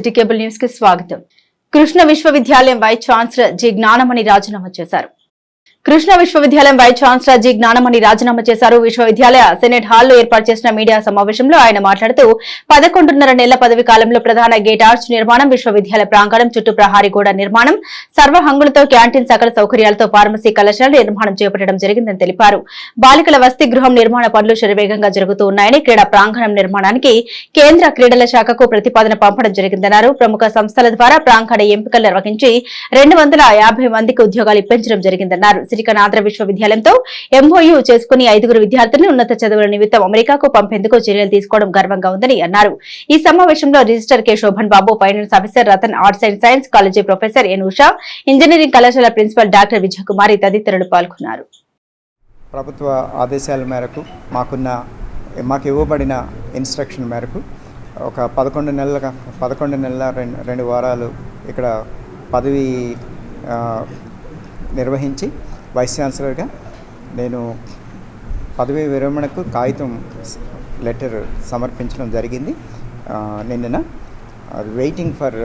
City cable news కి స్వాగతం. కృష్ణ విశ్వవిద్యాలయం వైస్ ఛాన్సలర్ జి జ్ఞానమణి రాజీనామా చేశారు. కృష్ణ విశ్వవిద్యాలయం వైస్ ఛాన్సలర్ జి జ్ఞానమణి రాజీనామా చేశారు. విశ్వవిద్యాలయ సెనేట్ హాల్లో ఏర్పాటు చేసిన మీడియా సమావేశంలో ఆయన మాట్లాడుతూ 11.5 నెలల పదవి కాలంలో ప్రధాన గేట్ ఆర్చ్ నిర్మాణం, విశ్వవిద్యాలయ ప్రాంగణం చుట్టూ ప్రహారీ గోడ నిర్మాణం, సర్వహంగులతో క్యాంటీన్, సకల సౌకర్యాలతో ఫార్మసీ కళాశాల నిర్మాణం చేపట్టడం జరిగిందని తెలిపారు. బాలికల వసతి గృహం నిర్మాణ పనులు శరవేగంగా జరుగుతూ ఉన్నాయని, క్రీడా ప్రాంగణం నిర్మాణానికి కేంద్ర క్రీడల శాఖకు ప్రతిపాదన పంపడం జరిగిందన్నారు. ప్రముఖ సంస్థల ద్వారా ప్రాంగణ ఎంపికలు నిర్వహించి 250 మందికి ఉద్యోగాలు ఇప్పించడం జరిగిందన్నారు. సిరికన్ ఆంధ్ర విశ్వవిద్యాలయంతో ఎంఓయూ చేసుకుని 5 విద్యార్థులను ఉన్నత చదువుల నిమిత్తం అమెరికాకు పంపేందుకు చర్యలు తీసుకోవడం గర్వంగా ఉందని అన్నారు. ఈ సమావేశంలో register K Shobhan Babu, finance officer Ratan, arts and science college professor N Usha, engineering కళాశాల ప్రిన్సిపల్ డాక్టర్ విజయకుమారి తదితరులు పాల్గొన్నారు. ప్రభుత్వ ఆదేశాల మేరకు మాకు ఇవ్వబడిన ఇన్స్ట్రక్షన్ మేరకు ఒక 11 నెలల 2 వారాలు ఇక్కడ పదవి నిర్వహించి వైస్ ఛాన్సలర్గా నేను పదవి విరమణకు కాగితం లెటర్ సమర్పించడం జరిగింది. నిన్న waiting for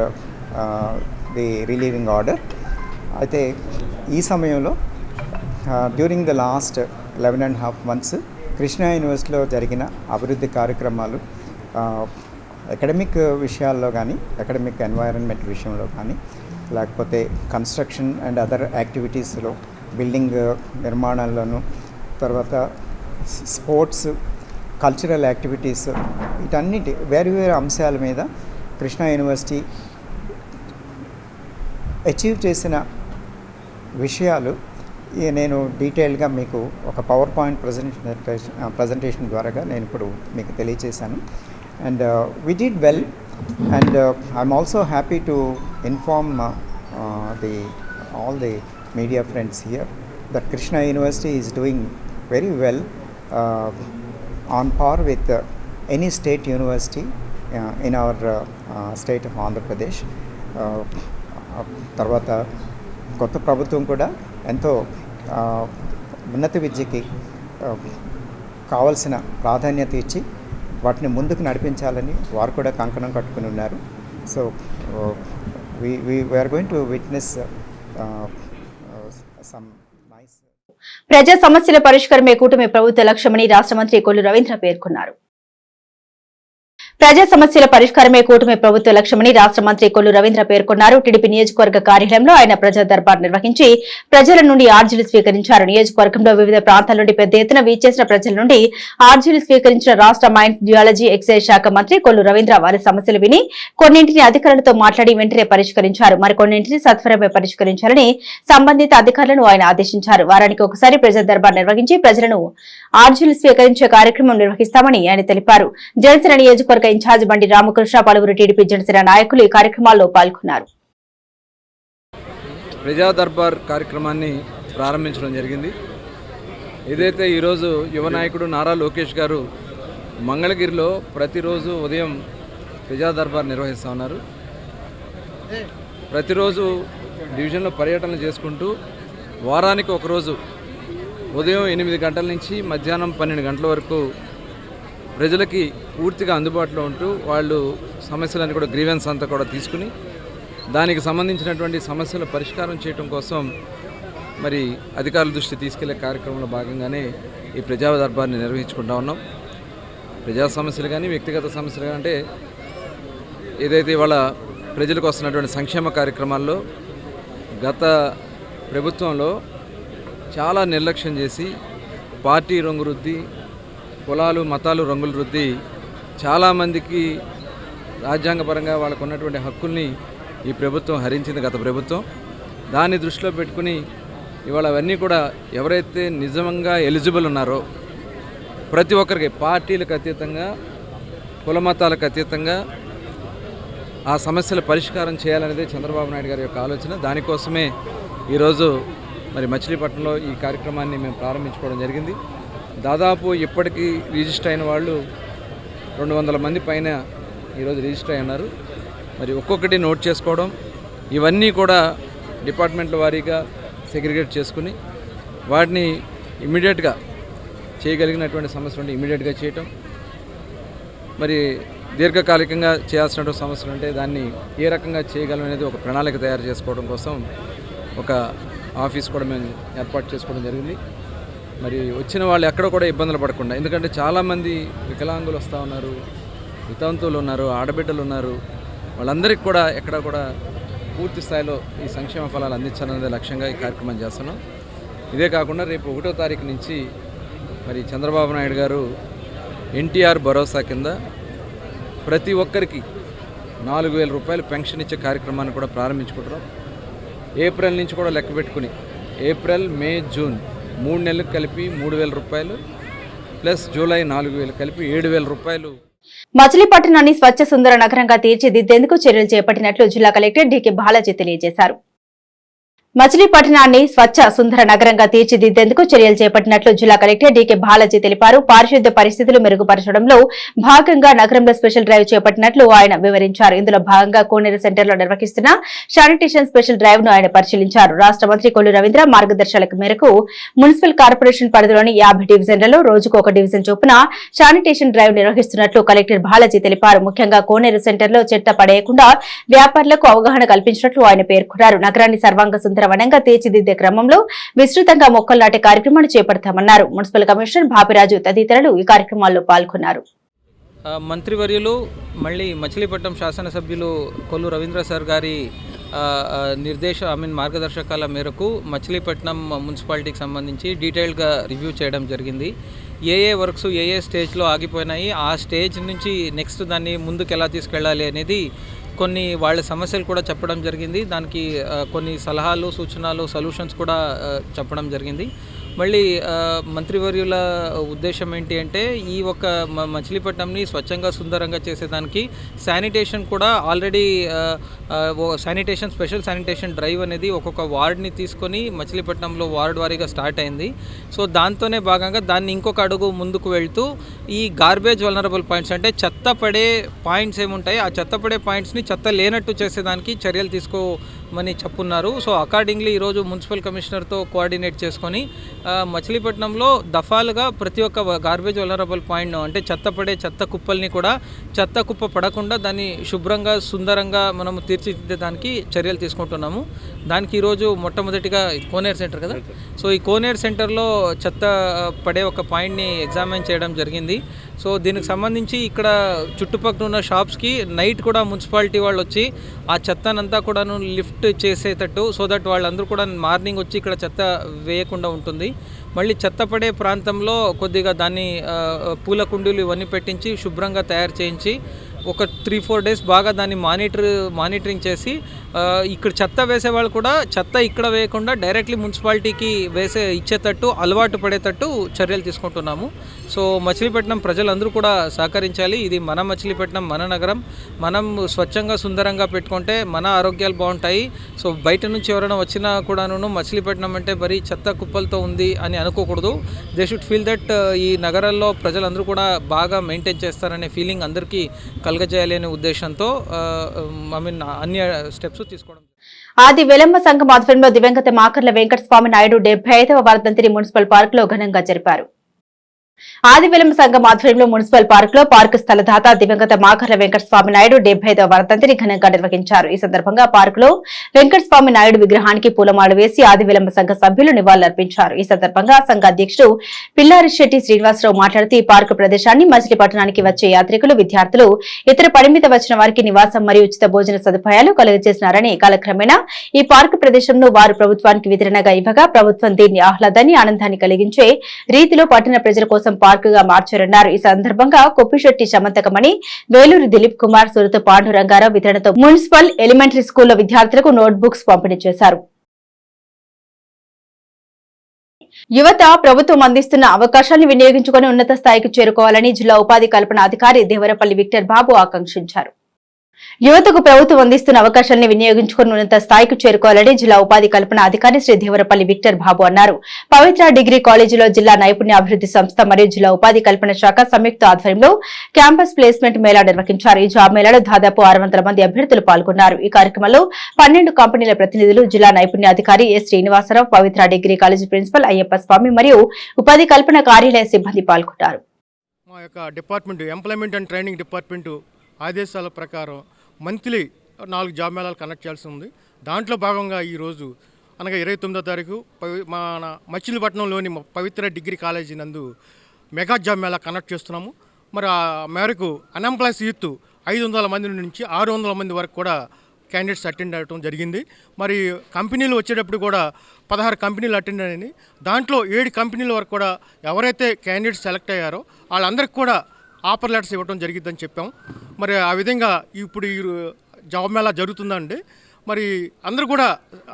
the relieving order. అయితే ఈ సమయంలో during the last 11.5 months Krishna యూనివర్సిటీలో జరిగిన అభివృద్ధి కార్యక్రమాలు, అకాడమిక్ విషయాల్లో కానీ, అకాడమిక్ ఎన్వైరన్మెంట్ విషయంలో కానీ, లేకపోతే కన్స్ట్రక్షన్ అండ్ అదర్ యాక్టివిటీస్లో, బిల్డింగ్ నిర్మాణాల్లోనూ, తర్వాత స్పోర్ట్స్, కల్చరల్ యాక్టివిటీస్, వీటన్నిటి వేరు అంశాల మీద కృష్ణా యూనివర్సిటీ అచీవ్ చేసిన విషయాలు నేను డీటెయిల్గా మీకు ఒక పవర్ పాయింట్ ప్రజెంటేషన్ ద్వారా నేను ఇప్పుడు మీకు తెలియజేశాను. And we did well, and I'm also happy to inform all the media friends here that Krishna University is doing very well, on par with any state university in our state of Andhra Pradesh. తర్వాత కొత్త ప్రభుత్వం కూడా ఎంతో ఉన్నత విద్యకి కావాల్సిన ప్రాధాన్యత ఇచ్చి వాటిని ముందుకు నడిపించాలని వారు కూడా కంకణం కట్టుకుని ఉన్నారు. So we are going to witness some nice. ప్రజా సమస్యల పరిష్కారమే కూటమి ప్రభుత్వ లక్ష్యమని రాష్ట్ర మంత్రి కొల్లు రవీంద్ర పేర్కొన్నారు. ప్రజా సమస్యల పరిష్కారమే కూటమి ప్రభుత్వ లక్ష్యమని రాష్ట్ర మంత్రి కొల్లు రవీంద్ర పేర్కొన్నారు. టీడీపీ నియోజకవర్గ కార్యాలయంలో ఆయన ప్రజా దర్బార్ నిర్వహించి ప్రజల నుండి ఆర్జీలు స్వీకరించారు. నియోజకవర్గంలో వివిధ ప్రాంతాల నుండి పెద్ద ఎత్తున వీచేసిన ప్రజల నుండి ఆర్జీలు స్వీకరించిన రాష్ట్ర మైన్స్, జియాలజీ, ఎక్సైజ్ శాఖ మంత్రి కొల్లు రవీంద్ర వారి సమస్యలు విని కొన్నింటిని అధికారులతో మాట్లాడి వెంటనే పరిష్కరించారు. మరికొన్నింటిని సత్వరమే పరిష్కరించాలని సంబంధిత అధికారులను ఆయన ఆదేశించారు. వారానికి ఒకసారి ప్రజా దర్బార్ నిర్వహించి ప్రజలను ఆర్జీలు స్వీకరించే కార్యక్రమం నిర్వహిస్తామని ఆయన తెలిపారు. జనసేన నియోజకవర్గ ఇన్ఛార్జ్ బండి రామకృష్ణ, పలువురు టీడీపీ, జనసేన నాయకులు ఈ కార్యక్రమాల్లో పాల్గొన్నారు. ప్రజా దర్బార్ కార్యక్రమాన్ని ప్రారంభించడం జరిగింది. ఏదైతే ఈరోజు యువ నాయకుడు నారా లోకేష్ గారు మంగళగిరిలో ప్రతిరోజు ఉదయం ప్రజా దర్బార్ నిర్వహిస్తూ ఉన్నారు. ప్రతిరోజు డివిజన్లో పర్యటనలు చేసుకుంటూ వారానికి ఒకరోజు ఉదయం 8 గంటల నుంచి మధ్యాహ్నం 12 గంటల వరకు ప్రజలకి పూర్తిగా అందుబాటులో ఉంటూ వాళ్ళు సమస్యలన్నీ కూడా గ్రీవెన్స్ అంతా కూడా తీసుకుని దానికి సంబంధించినటువంటి సమస్యల పరిష్కారం చేయడం కోసం మరి అధికారుల దృష్టి తీసుకెళ్లే కార్యక్రమంలో భాగంగానే ఈ ప్రజా దర్బార్ని నిర్వహించుకుంటా ఉన్నాం. ప్రజా సమస్యలు కానీ, వ్యక్తిగత సమస్యలు కానీ, అంటే ఏదైతే ఇవాళ ప్రజలకు వస్తున్నటువంటి సంక్షేమ కార్యక్రమాల్లో గత ప్రభుత్వంలో చాలా నిర్లక్ష్యం చేసి పార్టీ రంగు రుద్ది, కులాలు మతాలు రంగులు రుద్ది చాలామందికి రాజ్యాంగపరంగా వాళ్ళకు ఉన్నటువంటి హక్కుల్ని ఈ ప్రభుత్వం హరించింది, గత ప్రభుత్వం. దాన్ని దృష్టిలో పెట్టుకుని ఇవాళ అవన్నీ కూడా ఎవరైతే నిజంగా ఎలిజిబుల్ ఉన్నారో ప్రతి ఒక్కరికి పార్టీలకు అతీతంగా, కుల మతాలకు అతీతంగా ఆ సమస్యల పరిష్కారం చేయాలనేదే చంద్రబాబు నాయుడు గారి యొక్క ఆలోచన. దానికోసమే ఈరోజు మరి మచిలీపట్నంలో ఈ కార్యక్రమాన్ని మేము ప్రారంభించుకోవడం జరిగింది. దాదాపు ఇప్పటికీ రిజిస్టర్ అయిన వాళ్ళు 200 మంది పైన ఈరోజు రిజిస్టర్ అయి ఉన్నారు. మరి ఒక్కొక్కటి నోట్ చేసుకోవడం, ఇవన్నీ కూడా డిపార్ట్మెంట్ల వారీగా సెగ్రిగేట్ చేసుకుని వాటిని ఇమ్మీడియట్గా చేయగలిగినటువంటి సమస్యలు ఉంటే ఇమ్మీడియట్గా చేయటం, మరి దీర్ఘకాలికంగా చేయాల్సిన సమస్యలు ఉంటే దాన్ని ఏ రకంగా చేయగలం అనేది ఒక ప్రణాళిక తయారు చేసుకోవడం కోసం ఒక ఆఫీస్ కూడా మేము ఏర్పాటు చేసుకోవడం జరిగింది. మరి వచ్చిన వాళ్ళు ఎక్కడ కూడా ఇబ్బందులు పడకుండా, ఎందుకంటే చాలామంది వికలాంగులు వస్తూ ఉన్నారు, వితంతువులు ఉన్నారు, ఆడబిడ్డలు ఉన్నారు, వాళ్ళందరికీ కూడా ఎక్కడ కూడా పూర్తి స్థాయిలో ఈ సంక్షేమ ఫలాలు అందించాలనేది లక్ష్యంగా ఈ కార్యక్రమం చేస్తున్నాం. ఇదే కాకుండా రేపు 1వ తారీఖు నుంచి మరి చంద్రబాబు నాయుడు గారు ఎన్టీఆర్ భరోసా కింద ప్రతి ఒక్కరికి 4,000 రూపాయలు పెన్షన్ ఇచ్చే కార్యక్రమాన్ని కూడా ప్రారంభించుకుంటున్నాం. ఏప్రిల్ నుంచి కూడా లెక్క పెట్టుకుని ఏప్రిల్, మే, జూన్ 3 నెలలకు కలిపి 3,000 రూపాయలు ప్లస్ జూలై 4,000 కలిపి 7,000 రూపాయలు. మచిలీపట్నాన్ని స్వచ్ఛ సుందర నగరంగా తీర్చిదిద్దేందుకు చర్యలు చేపట్టినట్లు జిల్లా కలెక్టర్ డి.కే. బాలాజీ తెలియజేశారు. మచిలీపట్నాన్ని స్వచ్ఛ సుందర నగరంగా తీర్చిదిద్దేందుకు చర్యలు చేపట్టినట్లు జిల్లా కలెక్టర్ డి.కే. బాలాజీ తెలిపారు. పారిశుద్ధ్య పరిస్థితులు మెరుగుపరచడంలో భాగంగా నగరంలో స్పెషల్ డ్రైవ్ చేపట్టినట్లు ఆయన వివరించారు. ఇందులో భాగంగా కోనేరు సెంటర్లో నిర్వహిస్తున్న శానిటేషన్ స్పెషల్ డ్రైవ్ ను ఆయన పరిశీలించారు. రాష్ట్ర మంత్రి కొల్లు రవీంద్ర మార్గదర్శకాల మేరకు మున్సిపల్ కార్పొరేషన్ పరిధిలోని 50 డివిజన్లలో రోజుకు ఒక డివిజన్ చొప్పున శానిటేషన్ డ్రైవ్ నిర్వహిస్తున్నట్లు కలెక్టర్ బాలాజీ తెలిపారు. ముఖ్యంగా కోనేరు సెంటర్లో చెత్త పడేయకుండా వ్యాపారులకు అవగాహన కల్పించినట్లు ఆయన పేర్కొన్నారు. నగరాన్ని సర్వాంగ వనంగా తీర్చిదిద్దే క్రమంలో విస్తృతంగా మొక్కలు నాటే కార్యక్రమాన్ని చేపడతామన్నారు. మున్సిపల్ కమిషనర్ బాపిరాజు తదితరులు ఈ కార్యక్రమాల్లో పాల్గొన్నారు. మంత్రివర్యులు మళ్ళీ మచిలీపట్నం శాసనసభ్యులు కొల్లు రవీంద్ర సార్ గారి మార్గదర్శకాల మేరకు మచిలీపట్నం మున్సిపాలిటీకి సంబంధించి డీటెయిల్గా రివ్యూ చేయడం జరిగింది. ఏ వర్క్స్ ఏ స్టేజ్లో ఆగిపోయినాయి, ఆ స్టేజ్ నుంచి నెక్స్ట్ దాన్ని ముందుకు ఎలా తీసుకెళ్ళాలి అనేది కొన్ని వాళ్ళ సమస్యలు కూడా చెప్పడం జరిగింది. దానికి కొన్ని సలహాలు, సూచనలు, సొల్యూషన్స్ కూడా చెప్పడం జరిగింది. మళ్ళీ మంత్రివర్యుల ఉద్దేశం ఏంటి అంటే ఈ ఒక మచిలీపట్నంని స్వచ్ఛంగా సుందరంగా చేసేదానికి శానిటేషన్ కూడా already sanitation special sanitation drive అనేది ఒక్కొక్క వార్డ్ని తీసుకొని మచిలీపట్నంలో వార్డ్ వారీగా స్టార్ట్ అయింది. సో దాంతోనే భాగంగా దాన్ని ఇంకొక అడుగు ముందుకు వెళ్తూ ఈ గార్బేజ్ వల్నరబుల్ పాయింట్స్ అంటే చెత్త పడే పాయింట్స్ ఏముంటాయి, ఆ చెత్త పడే పాయింట్స్ని చెత్త లేనట్టు చేసేదానికి చర్యలు తీసుకోమని చెప్పున్నారు. సో అకార్డింగ్లీ ఈరోజు మున్సిపల్ కమిషనర్తో కోఆర్డినేట్ చేసుకొని మచిలీపట్నంలో దఫాలుగా ప్రతి ఒక్క గార్బేజ్ వల్నరబుల్ పాయింట్ అంటే చెత్త కుప్పల్ని కూడా చెత్త కుప్ప పడకుండా దాన్ని శుభ్రంగా సుందరంగా మనము తీర్చిదిద్దేదానికి చర్యలు తీసుకుంటున్నాము. దానికి ఈరోజు మొట్టమొదటిగా కోనేరు సెంటర్ కదా, సో ఈ కోనేరు సెంటర్లో చెత్త పడే ఒక పాయింట్ని ఎగ్జామిన్ చేయడం జరిగింది. సో దీనికి సంబంధించి ఇక్కడ చుట్టుపక్కల ఉన్న షాప్స్కి నైట్ కూడా మున్సిపాలిటీ వాళ్ళు వచ్చి ఆ చెత్తనంతా కూడాను లిఫ్ట్ చేసేటట్టు, సో దట్ వాళ్ళందరూ కూడా మార్నింగ్ వచ్చి ఇక్కడ చెత్త వేయకుండా ఉంటుంది. మళ్ళీ చెత్త పడే ప్రాంతంలో కొద్దిగా దాన్ని పూల కుండీలు ఇవన్నీ పెట్టించి శుభ్రంగా తయారు చేయించి ఒక 3-4 డేస్ బాగా దాన్ని మానిటరింగ్ చేసి ఇక్కడ చెత్త వేసేవాళ్ళు కూడా చెత్త ఇక్కడ వేయకుండా డైరెక్ట్లీ మున్సిపాలిటీకి ఇచ్చేటట్టు అలవాటు పడేటట్టు చర్యలు తీసుకుంటున్నాము. సో మచిలీపట్నం ప్రజలందరూ కూడా సహకరించాలి. ఇది మన మచిలీపట్నం, మన నగరం. మనం స్వచ్ఛంగా సుందరంగా పెట్టుకుంటే మన ఆరోగ్యాలు బాగుంటాయి. సో బయట నుంచి ఎవరైనా వచ్చినా కూడాను మచిలీపట్నం అంటే మరీ చెత్త కుప్పలతో ఉంది అని అనుకోకూడదు. దే షుడ్ ఫీల్ దట్ ఈ నగరాల్లో ప్రజలందరూ కూడా బాగా మెయింటైన్ చేస్తారనే ఫీలింగ్ అందరికీ కలగజేయాలి అనే ఉద్దేశంతో అన్ని స్టెప్స్ తీసుకోవడం. ఆది విలంబ సంఘం ఆధ్వర్యంలో దివంగత మాకర్ల వెంకట స్వామి నాయుడు 75వ వర్ధంతిని మున్సిపల్ పార్క్ లో ఘనంగా జరిపారు. ఆది విలంబ సంఘం ఆధ్వర్యంలో మున్సిపల్ పార్క్ లో పార్కు స్థలదాత దివంగత మాకర్ల వెంకట స్వామి నాయుడు 75వ వర్ధంతిని ఘనంగా నిర్వహించారు. ఈ సందర్భంగా పార్క్ లో వెంకట స్వామి నాయుడు విగ్రహానికి పూలమాల వేసి ఆది విలంబ సంఘ సభ్యులు నివాళులర్పించారు. ఈ సందర్భంగా సంఘ అధ్యక్షుడు పిల్లారిశెట్టి శ్రీనివాసరావు మాట్లాడుతూ ఈ పార్కు ప్రదేశాన్ని మచిలీపట్నానికి వచ్చే యాత్రికులు, విద్యార్థులు, ఇతర పరిమిత వచ్చిన వారికి నివాసం మరియు ఉచిత భోజన సదుపాయాలు కలుగజేసినారని, కాలక్రమేణా ఈ పార్కు ప్రదేశంను వారు ప్రభుత్వానికి వితరణగా ఇవ్వగా ప్రభుత్వం దీన్ని ఆహ్లాదాన్ని, ఆనందాన్ని కలిగించే రీతిలో పట్టణ ప్రజల కోసం పార్కుగా మార్చారన్నారు. ఈ సందర్భంగా కొప్పిశెట్టి సమంతకమణి, వేలూరు దిలీప్ కుమార్, సురత పాండురంగారావు వితరణతో మున్సిపల్ ఎలిమెంటరీ స్కూల్లో విద్యార్థులకు నోట్ బుక్స్ పంపిణీ చేశారు. యువత ప్రభుత్వం అందిస్తున్న అవకాశాలను వినియోగించుకుని ఉన్నత స్థాయికి చేరుకోవాలని జిల్లా ఉపాధి కల్పన అధికారి దేవరపల్లి విక్టర్ బాబు ఆకాంక్షించారు. యువతకు ప్రభుత్వం అందిస్తున్న అవకాశాలను వినియోగించుకుని ఉన్నత స్థాయికి చేరుకోవాలని జిల్లా ఉపాధి కల్పన అధికారి శ్రీ దేవరపల్లి విక్టర్ బాబు అన్నారు. పవిత్ర డిగ్రీ కాలేజీలో జిల్లా నైపుణ్య అభివృద్ధి సంస్థ మరియు జిల్లా ఉపాధి కల్పన శాఖ సంయుక్త ఆధ్వర్యంలో క్యాంపస్ ప్లేస్మెంట్ మేళా నిర్వహించారు. ఈ జాబ్ మేళాలో దాదాపు 600 మంది అభ్యర్థులు పాల్గొన్నారు. ఈ కార్యక్రమంలో 12 కంపెనీల ప్రతినిధులు, జిల్లా నైపుణ్య అధికారి ఎస్ శ్రీనివాసరావు, పవిత్ర డిగ్రీ కాలేజీ ప్రిన్సిపల్ అయ్యప్ప స్వామి మరియు ఉపాధి కల్పన కార్యాలయ సిబ్బంది పాల్గొన్నారు. మా యొక్క department employment and training department ఆదేశాల ప్రకారం మంత్లీ 4 జాబ్ మేళాలు కండక్ట్ చేయాల్సి ఉంది. దాంట్లో భాగంగా ఈరోజు అనగా 29వ తారీఖు మన మచిలీపట్నంలోని పవిత్ర డిగ్రీ కాలేజీ నందు మెగా జాబ్ మేళా కండక్ట్ చేస్తున్నాము. మరి ఆ మేరకు అన్ఎంప్లాయ్స్ యూత్ 500 మంది నుంచి 600 మంది వరకు కూడా క్యాండిడేట్స్ అటెండ్ అవ్వడం జరిగింది. మరి కంపెనీలు వచ్చేటప్పుడు కూడా 16 కంపెనీలు అటెండ్ అయ్యాయి. దాంట్లో 7 కంపెనీల వరకు కూడా ఎవరైతే క్యాండిడేట్స్ సెలెక్ట్ అయ్యారో వాళ్ళందరికీ కూడా ఆఫర్ లెటర్స్ ఇవ్వడం జరిగిద్దని చెప్పాం. మరి ఆ విధంగా ఇప్పుడు ఈ జాబ్ మేళా జరుగుతుందండి. మరి అందరూ కూడా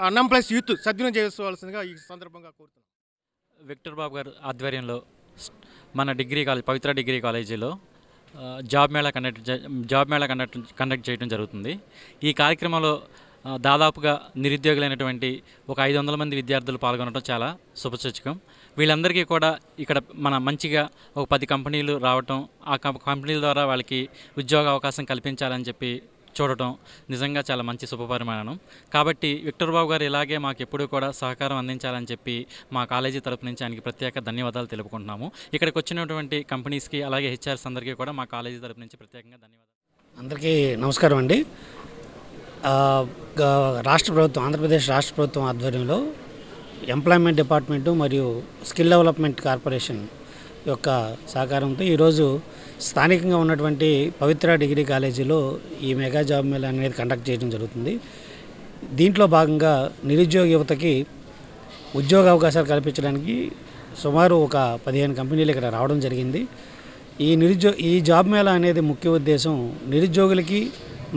అన్ఎంప్లాయ్స్ యూత్ సద్వినియోగం చేసుకోవాల్సిందిగా ఈ సందర్భంగా కోరుతున్నాం. విక్టర్ బాబు గారు ఆధ్వర్యంలో మన డిగ్రీ కాలేజ్ పవిత్ర డిగ్రీ కాలేజీలో జాబ్ మేళా కండక్ట్ చేయడం జరుగుతుంది. ఈ కార్యక్రమంలో దాదాపుగా నిరుద్యోగులైనటువంటి ఒక 500 మంది విద్యార్థులు పాల్గొనడం చాలా శుభసూచకం. వీళ్ళందరికీ కూడా ఇక్కడ మన మంచిగా ఒక 10 కంపెనీలు రావటం, ఆ కంపెనీల ద్వారా వాళ్ళకి ఉద్యోగ అవకాశం కల్పించాలని చెప్పి చూడటం నిజంగా చాలా మంచి శుభపరిమాణం. కాబట్టి విక్టర్ బాబు గారు ఇలాగే మాకు ఎప్పుడూ కూడా సహకారం అందించాలని చెప్పి మా కాలేజీ తరపు నుంచి ఆయనకి ప్రత్యేక ధన్యవాదాలు తెలుపుకుంటున్నాము. ఇక్కడికి వచ్చినటువంటి కంపెనీస్కి అలాగే హెచ్ఆర్స్ అందరికీ కూడా మా కాలేజీ తరపు నుంచి ప్రత్యేకంగా ధన్యవాదాలు. అందరికీ నమస్కారం అండి. రాష్ట్ర ప్రభుత్వం, ఆంధ్రప్రదేశ్ రాష్ట్ర ప్రభుత్వం ఆధ్వర్యంలో ఎంప్లాయ్మెంట్ డిపార్ట్మెంటు మరియు స్కిల్ డెవలప్మెంట్ కార్పొరేషన్ యొక్క సహకారంతో ఈరోజు స్థానికంగా ఉన్నటువంటి పవిత్ర డిగ్రీ కాలేజీలో ఈ మెగా జాబ్ మేళా అనేది కండక్ట్ చేయడం జరుగుతుంది. దీంట్లో భాగంగా నిరుద్యోగ యువతకి ఉద్యోగ అవకాశాలు కల్పించడానికి సుమారు ఒక 15 కంపెనీలు ఇక్కడ రావడం జరిగింది. ఈ జాబ్ మేళా అనేది ముఖ్య ఉద్దేశం నిరుద్యోగులకి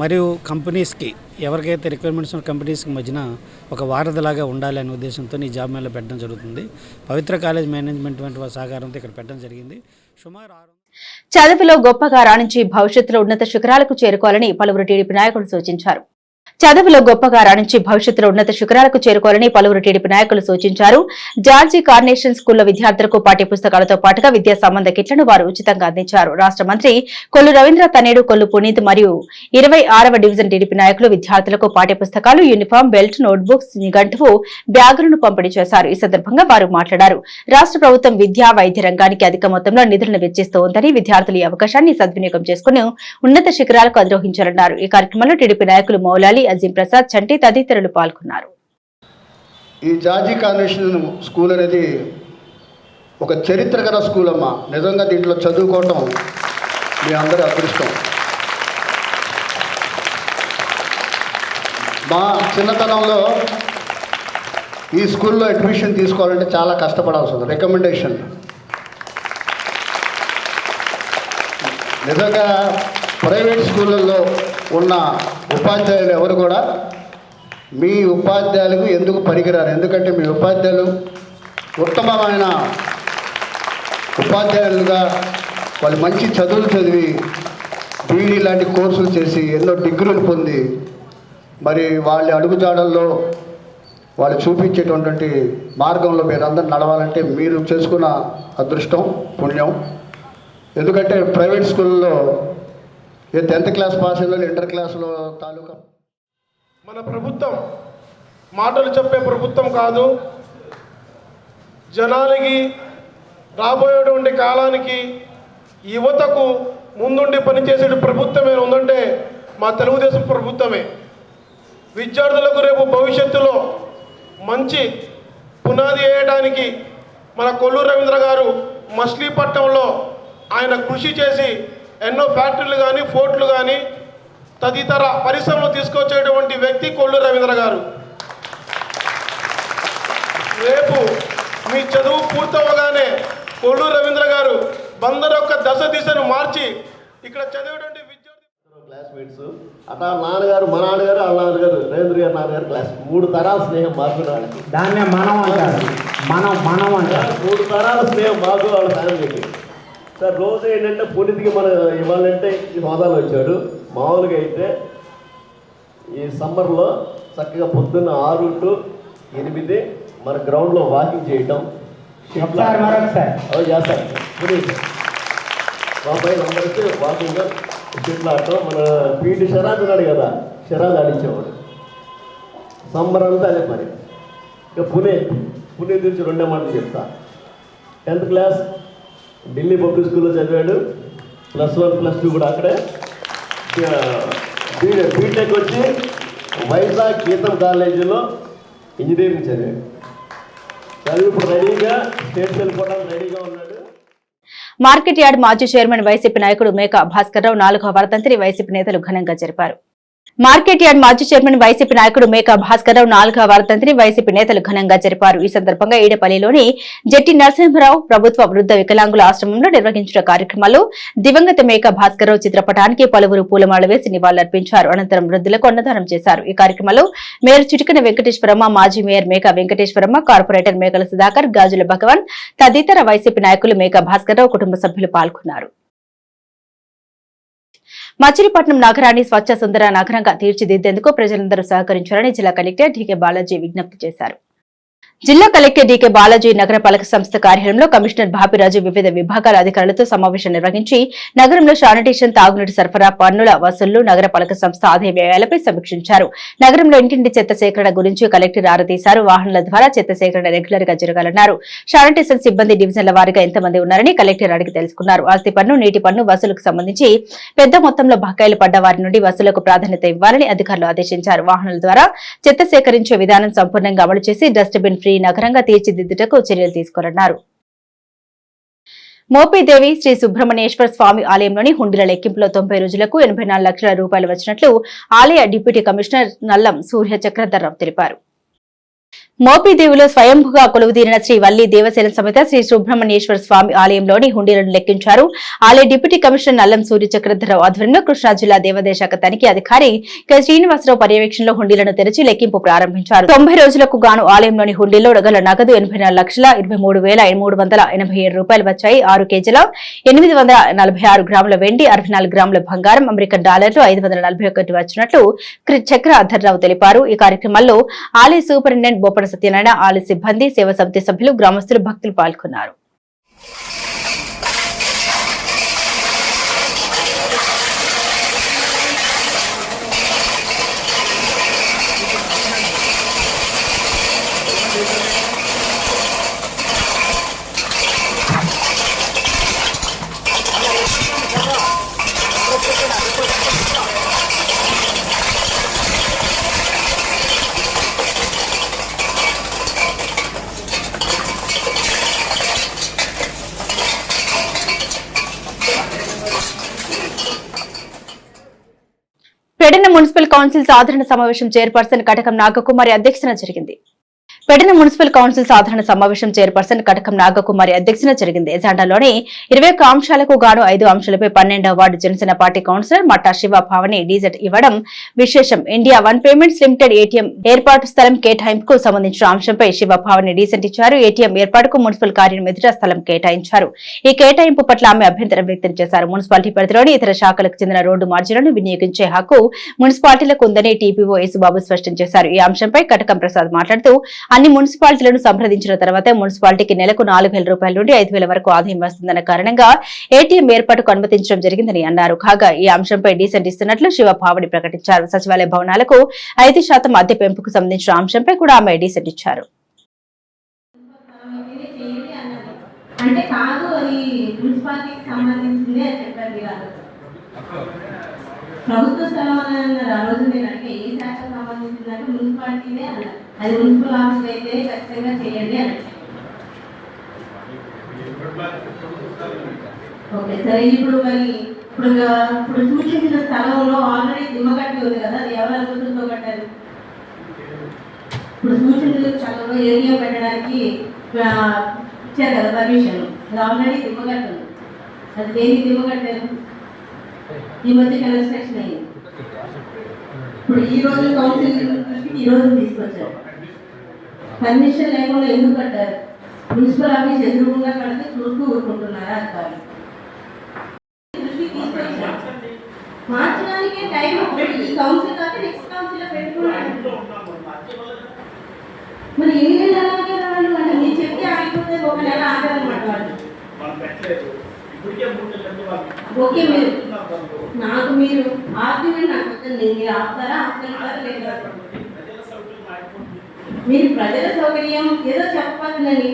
మరియు కంపెనీస్కి, ఎవరికైతే రిక్వైర్మెంట్స్ ఉన్న కంపెనీస్కి మధ్యన ఒక వారధిలాగా ఉండాలి అనే ఉద్దేశంతో ఈ జాబ్ మేళా పెట్టడం జరుగుతుంది. పవిత్ర కాలేజ్ మేనేజ్మెంట్ వంటి సహకారంతో ఇక్కడ పెట్టడం జరిగింది. సుమారు చదువులో గొప్పగా రాణించి భవిష్యత్తులో ఉన్నత శిఖరాలకు చేరుకోవాలని పలువురు టీడీపీ నాయకులు సూచించారు. చదువులో గొప్పగా రాణించి భవిష్యత్తులో ఉన్నత శిఖరాలకు చేరుకోవాలని పలువురు టీడీపీ నాయకులు సూచించారు. జార్జి కార్నేషన్ స్కూల్లో విద్యార్థులకు పాఠ్య పుస్తకాలతో పాటుగా విద్యా సంబంధ కిట్లను వారు ఉచితంగా అందించారు. రాష్ట్ర మంత్రి కొల్లు రవీంద్ర తనేడు, కొల్లు పునీత్ మరియు 26వ డివిజన్ టీడీపీ నాయకులు విద్యార్థులకు పాఠ్య పుస్తకాలు, యూనిఫామ్, బెల్ట్, నోట్బుక్స్, నిఘంటువు, బ్యాగులను పంపిణీ చేశారు. ఈ సందర్భంగా వారు మాట్లాడారు. రాష్ట్ర ప్రభుత్వం విద్యా, వైద్య రంగానికి అధిక మొత్తంలో నిధులను వెచ్చిస్తోందని, విద్యార్థులు ఈ అవకాశాన్ని సద్వినియోగం చేసుకుని ఉన్నత శిఖరాలకు అధిరోహించారన్నారు. ఈ కార్యక్రమంలో టీడీపీ నాయకులు మౌలాలి, అజీం ప్రసాద్, చంటి తదితరులు పాల్గొన్నారు. ఈ జార్జి కార్నేషన్ స్కూల్ అనేది ఒక చరిత్రకర స్కూల్ అమ్మ. నిజంగా దీంట్లో చదువుకోవటం మీ అందరి అదృష్టం. మా చిన్నతనంలో ఈ స్కూల్లో అడ్మిషన్ తీసుకోవాలంటే చాలా కష్టపడాల్సి ఉంది. రికమెండేషన్ నిజంగా ప్రైవేట్ స్కూళ్ళల్లో ఉన్న ఉపాధ్యాయులు ఎవరు కూడా మీ ఉపాధ్యాయులకు ఎందుకు పనికిరారు. ఎందుకంటే మీ ఉపాధ్యాయులు ఉత్తమమైన ఉపాధ్యాయులుగా వాళ్ళు మంచి చదువులు చదివి బీఈడీ లాంటి కోర్సులు చేసి ఎన్నో డిగ్రీలు పొంది మరి వాళ్ళ అడుగుజాడల్లో వాళ్ళు చూపించేటటువంటి మార్గంలో మీరందరూ నడవాలంటే మీరు చేసుకున్న అదృష్టం, పుణ్యం. ఎందుకంటే ప్రైవేట్ స్కూల్లో 10th క్లాస్ పాస్ అయిన ఇంటర్ క్లాస్లో తాలూకా మన ప్రభుత్వం మాటలు చెప్పే ప్రభుత్వం కాదు. జనాలకి రాబోయేటువంటి కాలానికి యువతకు ముందుండి పనిచేసే ప్రభుత్వం ఏమైనా ఉందంటే మా తెలుగుదేశం ప్రభుత్వమే. విద్యార్థులకు రేపు భవిష్యత్తులో మంచి పునాది వేయడానికి మన కొల్లు రవీంద్ర గారు మచిలీపట్నంలో ఆయన కృషి చేసి ఎన్నో ఫ్యాక్టరీలు కానీ, ఫోర్ట్లు కానీ, తదితర పరిశ్రమలు తీసుకొచ్చేటువంటి వ్యక్తి కొల్లు రవీంద్ర గారు. రేపు మీ చదువు పూర్తవగానే కొల్లు రవీంద్ర గారు బందర్ యొక్క దిశను మార్చి ఇక్కడ చదివేటువంటి విద్యార్థి క్లాస్మేట్స్ అట్లా నాన్నగారు, మా నాన్నగారు, వాళ్ళ నాన్నగారు, రవీంద్ర గారు నాన్నగారు క్లాస్ 3 తరాల స్నేహం మాకు. దాన్నే మనం అంటారు. మనం అంటారు. 3 తరాల స్నేహం మాకు వాళ్ళ ఫ్యామిలీకి. సార్ రోజు ఏంటంటే పునీతికి మనం ఇవ్వాలంటే ఈ హోదాలు వచ్చాడు. మామూలుగా అయితే ఈ సమ్మర్లో చక్కగా పొద్దున్న 6 to 8 మన గ్రౌండ్లో వాకింగ్ చేయటం చేస్తారు. పునీత్ మా పైన అందరికీ వాకింగ్, షెట్లు ఆడటం. మన పీటీ షరాజ్ ఉన్నాడు కదా, షరాజ్ ఆడించేవాడు. సమ్మర్ అంతా అదే పని. ఇక పునీత్ గురించి 2 మాటలు చెప్తా. 10th క్లాస్ ఢిల్లీ పబ్లిక్ స్కూల్లో చదివాడు. +1, +2 కూడా అక్కడే. బీటెక్ వచ్చి వైజాగ్ గీతం కాలేజీలో ఇంజనీరింగ్ చదివాడు. చదివి ఇప్పుడు రెడీగా స్టేట్కి వెళ్ళిపోవడానికి రెడీగా ఉన్నాడు. మార్కెట్ యార్డ్ మాజీ చైర్మన్ వైసీపీ నాయకుడు మేకా భాస్కర్రావు 4వ వర్ధంతిని వైసీపీ నేతలు ఘనంగా జరిపారు. మార్కెట్ యార్డ్ మాజీ చైర్మన్ వైసీపీ నాయకుడు మేకా భాస్కర్రావు 4వ వర్ధంతిని వైసీపీ నేతలు ఘనంగా జరిపారు. ఈ సందర్భంగా ఈడపల్లిలోని జెట్టి నరసింహరావు ప్రభుత్వ వృద్ధ వికలాంగుల ఆశ్రమంలో నిర్వహించిన కార్యక్రమాల్లో దివంగత మేకా భాస్కర్రావు చిత్రపటానికి పలువురు పూలమాల వేసి నివాళులర్పించారు. అనంతరం వృద్ధులకు అన్నదానం చేశారు. ఈ కార్యక్రమంలో మేయర్ చిటికన వెంకటేశ్వరమ్మ, మాజీ మేయర్ మేకా వెంకటేశ్వరమ్మ, కార్పొరేటర్ మేకల సుధాకర్, గాజుల భగవాన్ తదితర వైసీపీ నాయకులు మేకా భాస్కర్రావు కుటుంబ సభ్యులు పాల్గొన్నారు. మచిలీపట్నం నగరాన్ని స్వచ్ఛ సుందర నగరంగా తీర్చిదిద్దేందుకు ప్రజలందరూ సహకరించాలని జిల్లా కలెక్టర్ డి.కే. బాలాజీ విజ్ఞప్తి చేశారు. జిల్లా కలెక్టర్ డి.కే. బాలాజీ నగరపాలక సంస్థ కార్యాలయంలో కమిషనర్ బాపిరాజు వివిధ విభాగాల అధికారులతో సమావేశం నిర్వహించి నగరంలో శానిటేషన్, తాగునీటి సరఫరా, పన్నుల వసూళ్లు, నగరపాలక సంస్థ ఆదాయ వ్యయాలపై సమీక్షించారు. నగరంలో ఇంటింటి చెత్త సేకరణ గురించి కలెక్టర్ ఆరా తీశారు. వాహనాల ద్వారా చెత్త సేకరణ రెగ్యులర్ గా జరగాలన్నారు. శానిటేషన్ సిబ్బంది డివిజన్ల వారీగా ఎంతమంది ఉన్నారని కలెక్టర్ అడిగి తెలుసుకున్నారు. ఆస్తి పన్ను, నీటి పన్ను వసూలుకు సంబంధించి పెద్ద మొత్తంలో బకాయిలు పడ్డ వారి నుండి వసూలుకు ప్రాధాన్యత ఇవ్వాలని అధికారులు ఆదేశించారు. వాహనాల ద్వారా చెత్త సేకరించే విధానం సంపూర్ణంగా అమలు చేసి డస్ట్బిన్ ఫ్రీ నగరంగా తీర్చిదిద్దుటకు చర్యలు తీసుకోవాలన్నారు. మోపిదేవి శ్రీ సుబ్రహ్మణ్యేశ్వర స్వామి ఆలయంలోని హుండీల లెక్కింపులో 90 రోజులకు 84 లక్షల రూపాయలు వచ్చినట్లు ఆలయ డిప్యూటీ కమిషనర్ నల్లం సూర్య చక్రధర్రావు తెలిపారు. మోపిదేవిలో స్వయంభుగా కొలువుదీరిన శ్రీ వల్లి దేవసేన సమేత శ్రీ సుబ్రహ్మణ్యేశ్వర స్వామి ఆలయంలోని హుండీలను లెక్కించారు. ఆలయ డిప్యూటీ కమిషనర్ నల్లం సూర్య చక్రధర్రావు ఆధ్వర్యంలో కృష్ణా జిల్లా దేవాదాయ శాఖ తనిఖీ అధికారి కె. శ్రీనివాసరావు పర్యవేక్షణలో హుండీలను తెరిచి లెక్కింపు ప్రారంభించారు. 90 రోజులకు గాను ఆలయంలోని హుండీలో గల నగదు 84,23,387 రూపాయలు వచ్చాయి. 6 కేజీల 846 గ్రాముల వెండి, 64 గ్రాముల బంగారం, అమెరికన్ డాలర్లు 541 వచ్చినట్లు చక్రధర్రావు తెలిపారు. ఈ కార్యక్రమంలో ఆలయ సూపరింటెండెంట్ బొప్పడ సత్యనారాయణ, ఆలయ సిబ్బంది, సేవా సమితి సభ్యులు, గ్రామస్తులు, భక్తులు పాల్గొన్నారు. పెడన మున్సిపల్ కౌన్సిల్ సాధారణ సమావేశం చైర్పర్సన్ కటకం నాగకుమారి అధ్యక్షతన జరిగింది. పెడన మున్సిపల్ కౌన్సిల్ సాధారణ సమావేశం చైర్పర్సన్ కటకం నాగకుమారి అధ్యక్షతన జరిగింది. ఎజెండాలోని 21 అంశాలకు గాను 5 అంశాలపై 12వ వార్డు జనసేన పార్టీ కౌన్సిలర్ మట్టా శివ భావని డీజెట్ ఇవ్వడం విశేషం. India one payments limited ATM ఏర్పాటు స్థలం కేటాయింపుకు సంబంధించిన అంశంపై శివ భావని డీజెట్ ఇచ్చారు. ఏటీఎం ఏర్పాటుకు మున్సిపల్ కార్యాలయం ఎదుట స్థలం కేటాయించారు. ఈ కేటాయింపు పట్ల ఆమె అభ్యంతరం వ్యక్తం చేశారు. మున్సిపాలిటీ పరిధిలోని ఇతర శాఖలకు చెందిన రోడ్డు మార్జిన్లను వినియోగించే హక్కు మున్సిపాలిటీలకు ఉందని టీపీఓ యేసుబాబు స్పష్టం చేశారు. ఈ అంశంపై కటకం ప్రసాద్ మాట్లాడుతూ అన్ని మున్సిపాలిటీలను సంప్రదించిన తర్వాత మున్సిపాలిటీకి నెలకు 4,000 రూపాయల నుండి 5,000 వరకు ఆదాయం వస్తుందన్న కారణంగా ఏటీఎం ఏర్పాటుకు అనుమతించడం జరిగిందని అన్నారు. కాగా ఈ అంశంపై డీసెంట్ ఇస్తున్నట్లు శివ భావని ప్రకటించారు. సచివాలయ భవనాలకు 5% అద్దె పెంపుకు సంబంధించిన అంశంపై కూడా ఆమె డీసెంట్ ఇచ్చారు. అంటే కాదు, అది మున్సిపాలిటీకి సంబంధించింది అని చెప్పారు. ప్రభుత్వ స్థలం అని అన్నారు. ఆ రోజు నేను అంటే ఏ శాఖకు సంబంధించిందంటే మున్సిపాలిటీనే అన్నారు. అది మున్సిపల్ ఆఫీస్ అయితే ఖచ్చితంగా చేయండి అని. ఓకే సరే, ఇప్పుడు ఇప్పుడు సూచించిన స్థలంలో ఆల్రెడీ దిమ్మగట్టి ఉంది కదా, అది ఎవరు అనుమతులతో కట్టారు? ఇప్పుడు సూచించిన స్థలంలో ఏరియా పెట్టడానికి ఇచ్చారు కదా పర్మిషన్, అది ఆల్రెడీ దిమ్మగట్టు ఉంది. అది దేనికి దిమ్మగట్టారు? ఈ మధ్య కన్స్ట్రక్షన్ అయింది. ఇప్పుడు ఈ రోజు కౌన్సిల్ దృష్టికి ఈ రోజు తీసుకొచ్చారు. పర్మిషన్ లేకుండా ఎందుకు కట్టారు? మున్సిపల్ ఆఫీస్ ఎదురుకుండా కడితే చూస్తూ ఊరుకుంటున్నారా అధికారులు? దృష్టికి తీసుకొచ్చారు. మార్చడానికే టైం. ఈ కౌన్సిల్ కాక నెక్స్ట్ కౌన్సిల్ పెట్టుకున్నారు. మరి ఎన్ని నెలలు అలాగే వాళ్ళు అంటే మీరు చెప్తే ఆగిపోతే 1 నెల ఆగారన్నమాట వాళ్ళు. ఓకే, నాకు మీరు ఆర్గ్యుమెంట్ నాకు వద్దండి. మీరు ఆపుతారా ఆపుతారా లేదా? మీరు ప్రజల సౌకర్యం ఏదో చెప్పాలండి,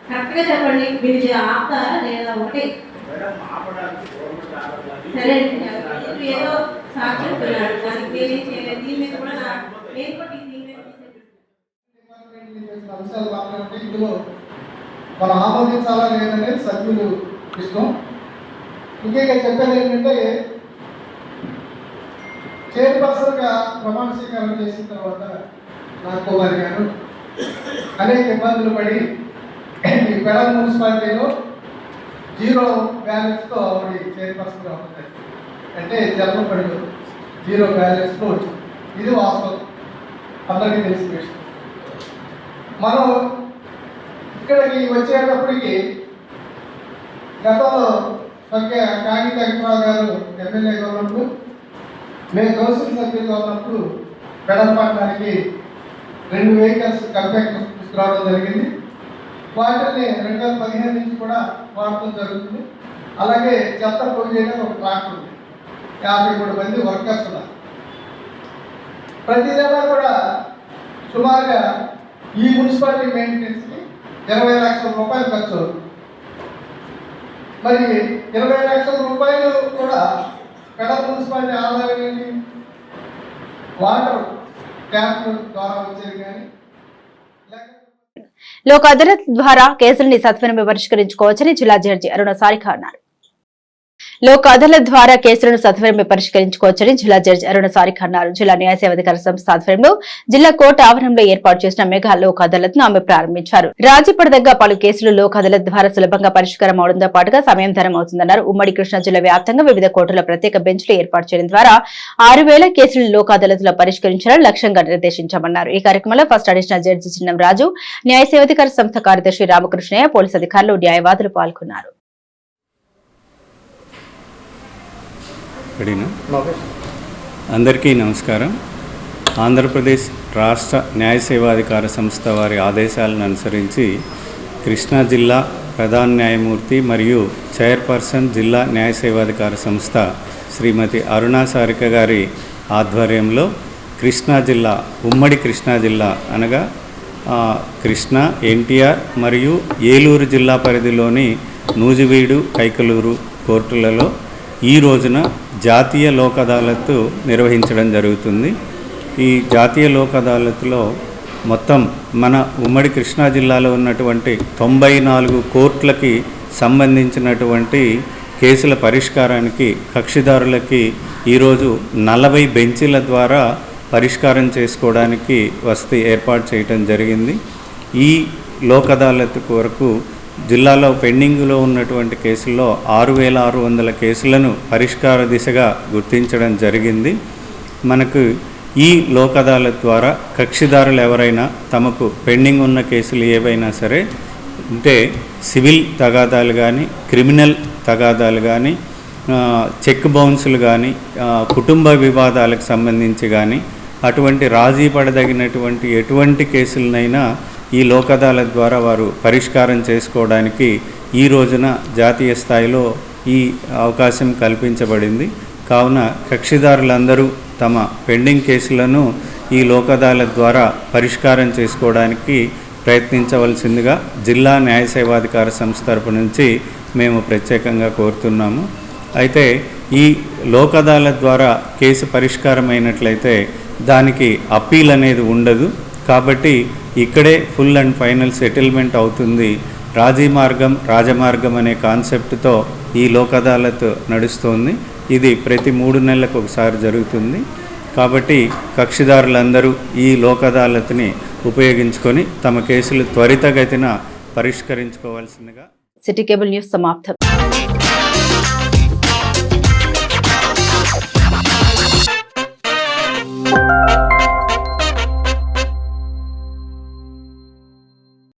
కరెక్ట్గా చెప్పండి. మీరు ఆపుతారా లేదా? ఒకటే సరే, చెప్పి ఏదో సాకు చెప్తున్నాడు. దానికి నేనేం చేయలేదు. దీని మీద కూడా నేను కూడా దీని మీద అంశాలు మాట్లాడితే ఇందులో మనం ఆమోదించాలా లేదనేది సభ్యులు ఇష్టం. ముఖ్యంగా చెప్పేది ఏంటంటే చైర్పర్సన్గా ప్రమాణ స్వీకారం చేసిన తర్వాత నాకు కుమారి గారు అనేక ఇబ్బందులు పడి ఈ పెడల మున్సిపాలిటీలో 0 బ్యాలెన్స్తో ఆవిడ చైర్పర్సన్గా ఉంటుంది. అంటే జన్మపడిలో 0 బ్యాలెన్స్తో వచ్చింది. ఇది వాస్తవం, అందరికీ తెలిసిన విషయం. మనం ఇక్కడికి వచ్చేటప్పటికి గతంలో కాగి వెంకటరావు గారు ఎమ్మెల్యేగా ఉన్నప్పుడు, మేము కౌన్సిల్ సభ్యులుగా ఉన్నప్పుడు పెడపట్నానికి 2 వెహికల్స్ కంపెనీ తీసుకురావడం జరిగింది. వాటిని 2015 నుంచి కూడా వాడటం జరుగుతుంది. అలాగే చెత్త పోగు చేయడానికి ఒక ట్రాక్టర్ ఉంది. 53 మంది వర్కర్స్ ఉన్నారు. ప్రతి నెల కూడా సుమారుగా ఈ మున్సిపాలిటీ మెయింటెనెన్స్కి 20 లక్షల రూపాయలు ఖర్చు అవుతుంది. మరి 20 లక్షల రూపాయలు కూడా పెడల మున్సిపాలిటీ ఆదాయం వాటర్ ట్యాంక్ ద్వారా వచ్చేది కానీ లోక్ అదాలత్ ద్వారా కేసులని సత్వరమే పరిష్కరించుకోవచ్చని జిల్లా జడ్జి అరుణ సారిక అన్నారు. లోక్ అదాలత్ ద్వారా కేసులను సత్వరమే పరిష్కరించుకోవచ్చని జిల్లా జడ్జి అరుణ సారిక అన్నారు. జిల్లా న్యాయ సేవాధికార సంస్థ ఆధ్వర్యంలో జిల్లా కోర్టు ఆవరణంలో ఏర్పాటు చేసిన మెగా లోక్ అదాలత్ ను ఆమె ప్రారంభించారు. రాజీ పడదగ్గ పలు కేసులు లోక్ అదాలత్ ద్వారా సులభంగా పరిష్కారం అవడంతో పాటుగా సమయం ధరం అవుతుందన్నారు. ఉమ్మడి కృష్ణా జిల్లా వ్యాప్తంగా వివిధ కోర్టుల ప్రత్యేక బెంచ్లు ఏర్పాటు చేయడం ద్వారా 6000 కేసులను లోక్ అదాలత్ లో పరిష్కరించాలని లక్ష్యంగా నిర్దేశించామన్నారు. ఈ కార్యక్రమంలో ఫస్ట్ అడిషనల్ జడ్జి చిన్నం రాజు, న్యాయ సేవాధికార సంస్థ కార్యదర్శి రామకృష్ణయ్య, పోలీసు అధికారులు, న్యాయవాదులు పాల్గొన్నారు. అందరికీ నమస్కారం. ఆంధ్రప్రదేశ్ రాష్ట్ర న్యాయ సేవాధికార సంస్థ వారి ఆదేశాలను అనుసరించి కృష్ణా జిల్లా ప్రధాన న్యాయమూర్తి మరియు చైర్పర్సన్ జిల్లా న్యాయ సేవాధికార సంస్థ శ్రీమతి అరుణా సారిక గారి ఆధ్వర్యంలో కృష్ణా జిల్లా, ఉమ్మడి కృష్ణా జిల్లా అనగా కృష్ణా, ఎన్టీఆర్ మరియు ఏలూరు జిల్లా పరిధిలోని నూజివీడు, కైకలూరు కోర్టులలో ఈ రోజున జాతీయ లోక్ అదాలత్ నిర్వహించడం జరుగుతుంది. ఈ జాతీయ లోక్ అదాలత్లో మొత్తం మన ఉమ్మడి కృష్ణా జిల్లాలో ఉన్నటువంటి 94 కోర్టులకి సంబంధించినటువంటి కేసుల పరిష్కారానికి కక్షిదారులకి ఈరోజు 40 బెంచీల ద్వారా పరిష్కారం చేసుకోవడానికి వసతి ఏర్పాటు చేయడం జరిగింది. ఈ లోక్ అదాలత్ కొరకు జిల్లాలో పెండింగ్లో ఉన్నటువంటి కేసుల్లో 6600 కేసులను పరిష్కార దిశగా గుర్తించడం జరిగింది. మనకు ఈ లోక్ అదాలత్ ద్వారా కక్షిదారులు ఎవరైనా తమకు పెండింగ్ ఉన్న కేసులు ఏవైనా సరే అంటే సివిల్ తగాదాలు కానీ, క్రిమినల్ తగాదాలు కానీ, చెక్ బౌన్సులు కానీ, కుటుంబ వివాదాలకు సంబంధించి కానీ అటువంటి రాజీ పడదగినటువంటి ఎటువంటి కేసులనైనా ఈ లోక్ అదాలత్ ద్వారా వారు పరిష్కారం చేసుకోవడానికి ఈ రోజున జాతీయ స్థాయిలో ఈ అవకాశం కల్పించబడింది. కావున కక్షిదారులందరూ తమ పెండింగ్ కేసులను ఈ లోక్ అదాలత్ ద్వారా పరిష్కారం చేసుకోవడానికి ప్రయత్నించవలసిందిగా జిల్లా న్యాయ సేవాధికార సంస్థ తరపు నుంచి మేము ప్రత్యేకంగా కోరుతున్నాము. అయితే ఈ లోక్ అదాలత్ ద్వారా కేసు పరిష్కారమైనట్లయితే దానికి అప్పీల్ అనేది ఉండదు. కాబట్టి ఇక్కడే ఫుల్ అండ్ ఫైనల్ సెటిల్మెంట్ అవుతుంది. రాజీ మార్గం, రాజమార్గం అనే కాన్సెప్ట్తో ఈ లోక్ అదాలత్ నడుస్తోంది. ఇది ప్రతి 3 నెలలకు ఒకసారి జరుగుతుంది. కాబట్టి కక్షిదారులందరూ ఈ లోక్ అదాలత్ని ఉపయోగించుకొని తమ కేసులు త్వరితగతిన పరిష్కరించుకోవాల్సిందిగా. సిటీ కేబుల్ న్యూస్ సమాప్తం.